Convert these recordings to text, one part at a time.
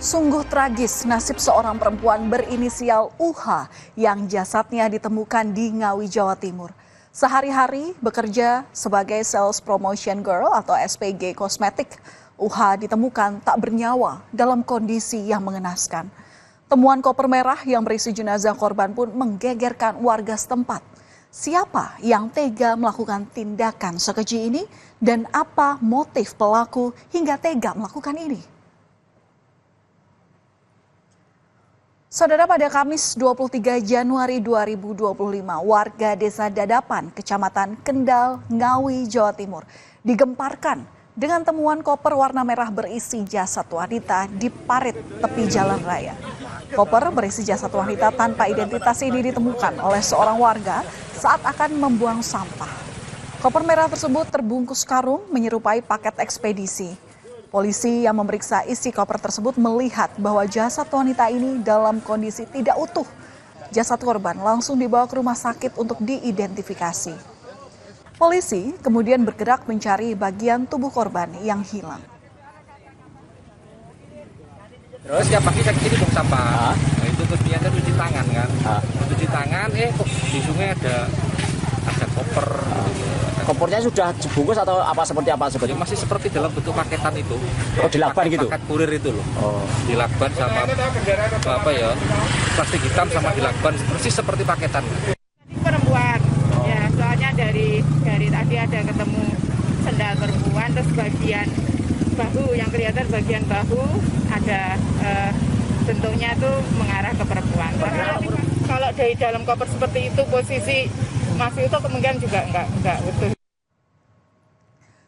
Sungguh tragis nasib seorang perempuan berinisial UH yang jasadnya ditemukan di Ngawi, Jawa Timur. Sehari-hari bekerja sebagai sales promotion girl atau SPG kosmetik, UH ditemukan tak bernyawa dalam kondisi yang mengenaskan. Temuan koper merah yang berisi jenazah korban pun menggegerkan warga setempat. Siapa yang tega melakukan tindakan sekeji ini dan apa motif pelaku hingga tega melakukan ini? Saudara, pada Kamis 23 Januari 2025, warga Desa Dadapan, Kecamatan Kendal, Ngawi, Jawa Timur, digemparkan dengan temuan koper warna merah berisi jasad wanita di parit tepi jalan raya. Koper berisi jasad wanita tanpa identitas ini ditemukan oleh seorang warga saat akan membuang sampah. Koper merah tersebut terbungkus karung menyerupai paket ekspedisi. Polisi yang memeriksa isi koper tersebut melihat bahwa jasad wanita ini dalam kondisi tidak utuh. Jasad korban langsung dibawa ke rumah sakit untuk diidentifikasi. Polisi kemudian bergerak mencari bagian tubuh korban yang hilang. Terus ya pagi saya kesini buang sampah. Nah, itu terus niatnya cuci tangan kan. Cuci tangan, kok di sungai ada koper. Kompornya sudah dibungkus atau apa seperti apa sebetulnya? Masih seperti dalam bentuk paketan itu. Oh, dilakban gitu? Paket kurir itu loh. Oh. Dilakban sama plastik hitam sama dilakban persis seperti paketan. Perempuan, ya soalnya dari tadi ada ketemu sendal perempuan, terus bagian bahu yang kelihatan bagian bahu ada bentuknya tuh mengarah ke perempuan. Kalau dari dalam koper seperti itu posisi masih itu kemungkinan juga enggak utuh.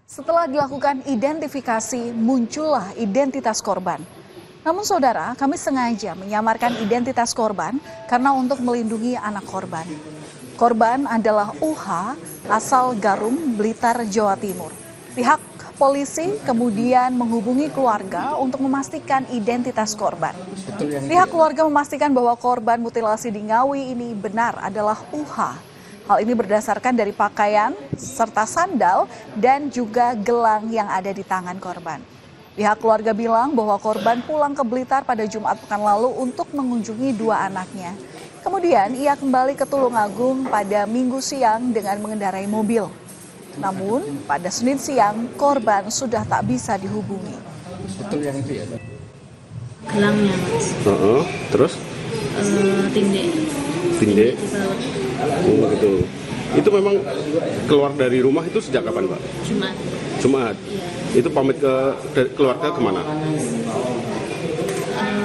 Setelah dilakukan identifikasi, muncullah identitas korban. Namun saudara, kami sengaja menyamarkan identitas korban karena untuk melindungi anak korban. Korban adalah UH asal Garum, Blitar, Jawa Timur. Pihak polisi kemudian menghubungi keluarga untuk memastikan identitas korban. Pihak keluarga memastikan bahwa korban mutilasi di Ngawi ini benar adalah UH. Hal ini berdasarkan dari pakaian serta sandal dan juga gelang yang ada di tangan korban. Pihak keluarga bilang bahwa korban pulang ke Blitar pada Jumat pekan lalu untuk mengunjungi dua anaknya. Kemudian ia kembali ke Tulungagung pada Minggu siang dengan mengendarai mobil. Namun pada Senin siang korban sudah tak bisa dihubungi. Betul yang itu ya? Gelangnya mas. Terus? Tindek. Tindek? Oh begitu. Itu memang keluar dari rumah itu sejak kapan Pak? Jumat. Iya. Itu pamit ke keluarga kemana?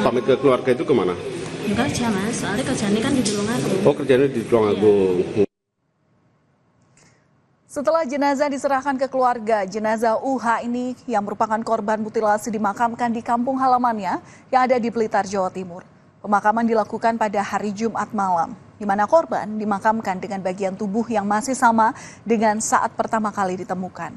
Pamit ke keluarga itu kemana? Kerja mas, soalnya kerjanya kan di Tulungagung. Oh kerjanya di Tulungagung. Setelah jenazah diserahkan ke keluarga, jenazah UH ini yang merupakan korban mutilasi dimakamkan di kampung halamannya yang ada di Blitar, Jawa Timur. Pemakaman dilakukan pada hari Jumat malam, di mana korban dimakamkan dengan bagian tubuh yang masih sama dengan saat pertama kali ditemukan.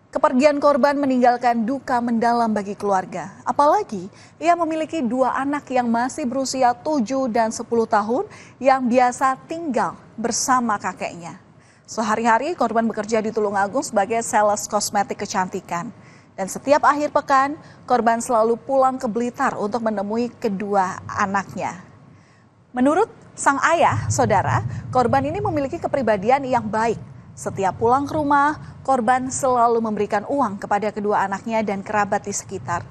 Kepergian korban meninggalkan duka mendalam bagi keluarga. Apalagi ia memiliki dua anak yang masih berusia 7 dan 10 tahun yang biasa tinggal bersama kakeknya. Sehari-hari korban bekerja di Tulungagung sebagai sales kosmetik kecantikan. Dan setiap akhir pekan, korban selalu pulang ke Blitar untuk menemui kedua anaknya. Menurut sang ayah, saudara, korban ini memiliki kepribadian yang baik. Setiap pulang ke rumah, korban selalu memberikan uang kepada kedua anaknya dan kerabat di sekitar.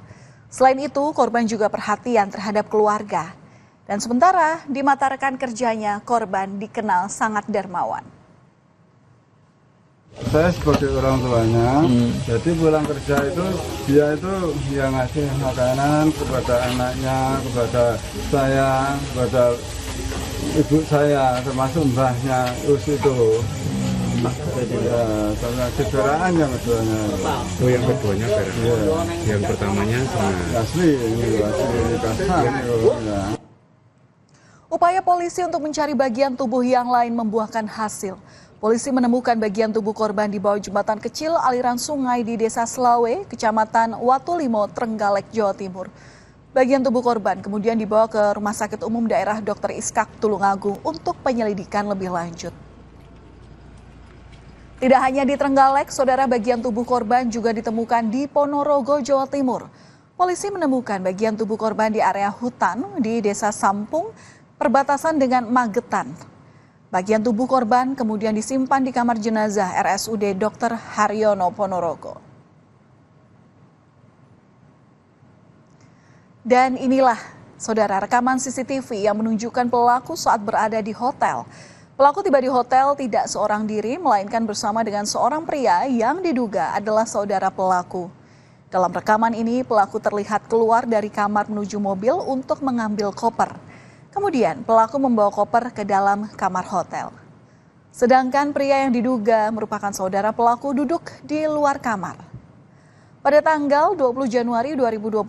Selain itu, korban juga perhatian terhadap keluarga. Dan sementara di mata rekan kerjanya, korban dikenal sangat dermawan. Saya sebagai orang tuanya, jadi pulang kerja itu dia itu yang ngasih makanan kepada anaknya, kepada saya, kepada ibu saya, termasuk mbahnya itu. Ya, sama saudaraan yang keduanya. Oh yang keduanya bareng. Ya. Yang pertamanya asli kasar. Ya. Upaya polisi untuk mencari bagian tubuh yang lain membuahkan hasil. Polisi menemukan bagian tubuh korban di bawah jembatan kecil aliran sungai di Desa Selawe, Kecamatan Watulimo, Trenggalek, Jawa Timur. Bagian tubuh korban kemudian dibawa ke Rumah Sakit Umum Daerah Dr. Iskak Tulungagung untuk penyelidikan lebih lanjut. Tidak hanya di Trenggalek, saudara, bagian tubuh korban juga ditemukan di Ponorogo, Jawa Timur. Polisi menemukan bagian tubuh korban di area hutan di Desa Sampung, perbatasan dengan Magetan. Bagian tubuh korban kemudian disimpan di kamar jenazah RSUD Dr. Haryono, Ponorogo. Dan inilah, saudara, rekaman CCTV yang menunjukkan pelaku saat berada di hotel. Pelaku tiba di hotel tidak seorang diri, melainkan bersama dengan seorang pria yang diduga adalah saudara pelaku. Dalam rekaman ini, pelaku terlihat keluar dari kamar menuju mobil untuk mengambil koper. Kemudian, pelaku membawa koper ke dalam kamar hotel. Sedangkan pria yang diduga merupakan saudara pelaku duduk di luar kamar. Pada tanggal 20 Januari 2025,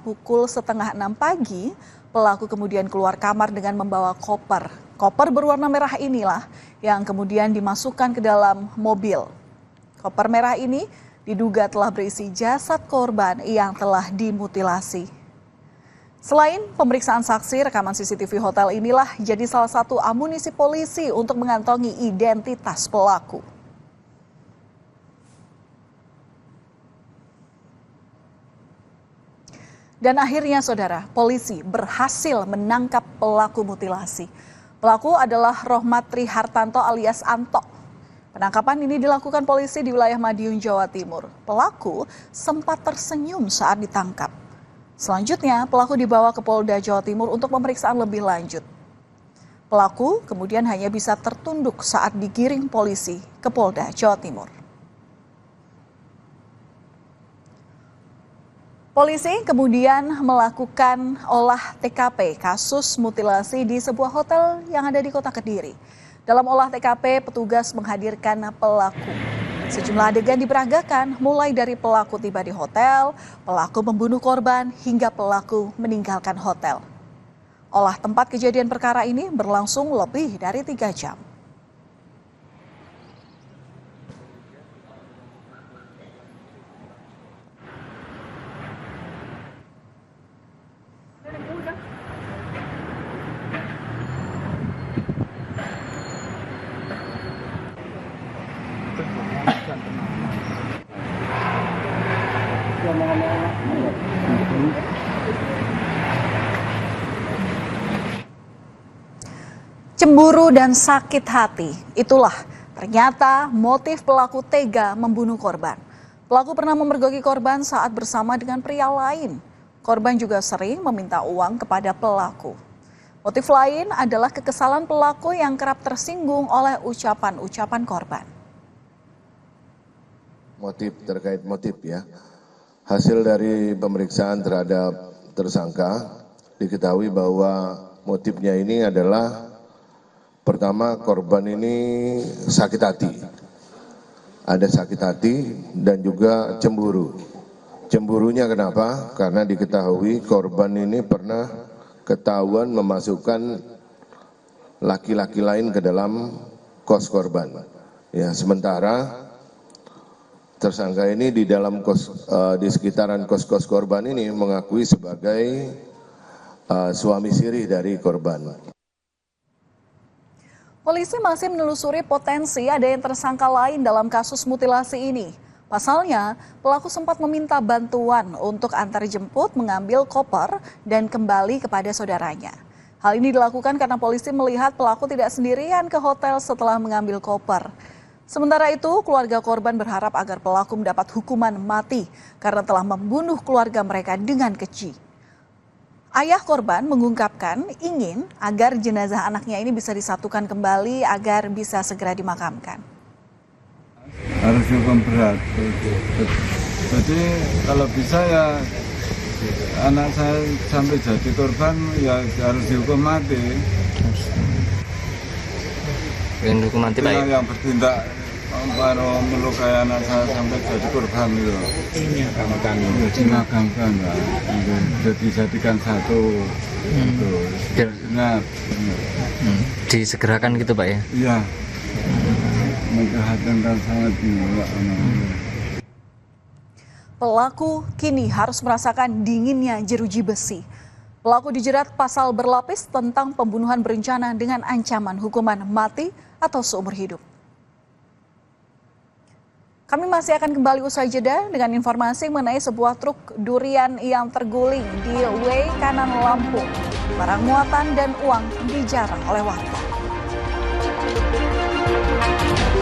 pukul setengah 6 pagi, pelaku kemudian keluar kamar dengan membawa koper. Koper berwarna merah inilah yang kemudian dimasukkan ke dalam mobil. Koper merah ini diduga telah berisi jasad korban yang telah dimutilasi. Selain pemeriksaan saksi, rekaman CCTV hotel inilah jadi salah satu amunisi polisi untuk mengantongi identitas pelaku. Dan akhirnya, saudara, polisi berhasil menangkap pelaku mutilasi. Pelaku adalah Rohmat Trihartanto alias Anto. Penangkapan ini dilakukan polisi di wilayah Madiun, Jawa Timur. Pelaku sempat tersenyum saat ditangkap. Selanjutnya, pelaku dibawa ke Polda Jawa Timur untuk pemeriksaan lebih lanjut. Pelaku kemudian hanya bisa tertunduk saat digiring polisi ke Polda Jawa Timur. Polisi kemudian melakukan olah TKP kasus mutilasi di sebuah hotel yang ada di Kota Kediri. Dalam olah TKP, petugas menghadirkan pelaku. Sejumlah adegan diperagakan, mulai dari pelaku tiba di hotel, pelaku membunuh korban, hingga pelaku meninggalkan hotel. Olah tempat kejadian perkara ini berlangsung lebih dari 3 jam. Cemburu dan sakit hati, itulah ternyata motif pelaku tega membunuh korban. Pelaku pernah memergoki korban saat bersama dengan pria lain. Korban juga sering meminta uang kepada pelaku. Motif lain adalah kekesalan pelaku yang kerap tersinggung oleh ucapan-ucapan korban. Motif terkait motif ya. Hasil dari pemeriksaan terhadap tersangka diketahui bahwa motifnya ini adalah pertama, korban ini sakit hati. Ada sakit hati dan juga cemburu. Cemburunya kenapa? Karena diketahui korban ini pernah ketahuan memasukkan laki-laki lain ke dalam kos korban. Ya, sementara tersangka ini di dalam di sekitaran kos-kos korban ini mengakui sebagai suami siri dari korban. Polisi masih menelusuri potensi ada yang tersangka lain dalam kasus mutilasi ini. Pasalnya, pelaku sempat meminta bantuan untuk antar jemput, mengambil koper, dan kembali kepada saudaranya. Hal ini dilakukan karena polisi melihat pelaku tidak sendirian ke hotel setelah mengambil koper. Sementara itu, keluarga korban berharap agar pelaku mendapat hukuman mati karena telah membunuh keluarga mereka dengan keji. Ayah korban mengungkapkan ingin agar jenazah anaknya ini bisa disatukan kembali agar bisa segera dimakamkan. Harus hukum berat. Jadi kalau bisa ya anak saya sampai jadi korban ya harus dihukum mati. Pengen hukum mati Pak ya? Yang bertindak melukai anak saya sampai jadi korban itu. Dimakamkan Pak. Dijadikan satu. Benar. Disegerakan gitu Pak ya? Iya. Memprihatinkan sangat juga. Pelaku kini harus merasakan dinginnya jeruji besi. Pelaku dijerat pasal berlapis tentang pembunuhan berencana dengan ancaman hukuman mati atau seumur hidup. Kami masih akan kembali usai jeda dengan informasi mengenai sebuah truk durian yang terguling di Way Kanan Lampung. Barang muatan dan uang dijarah oleh warga.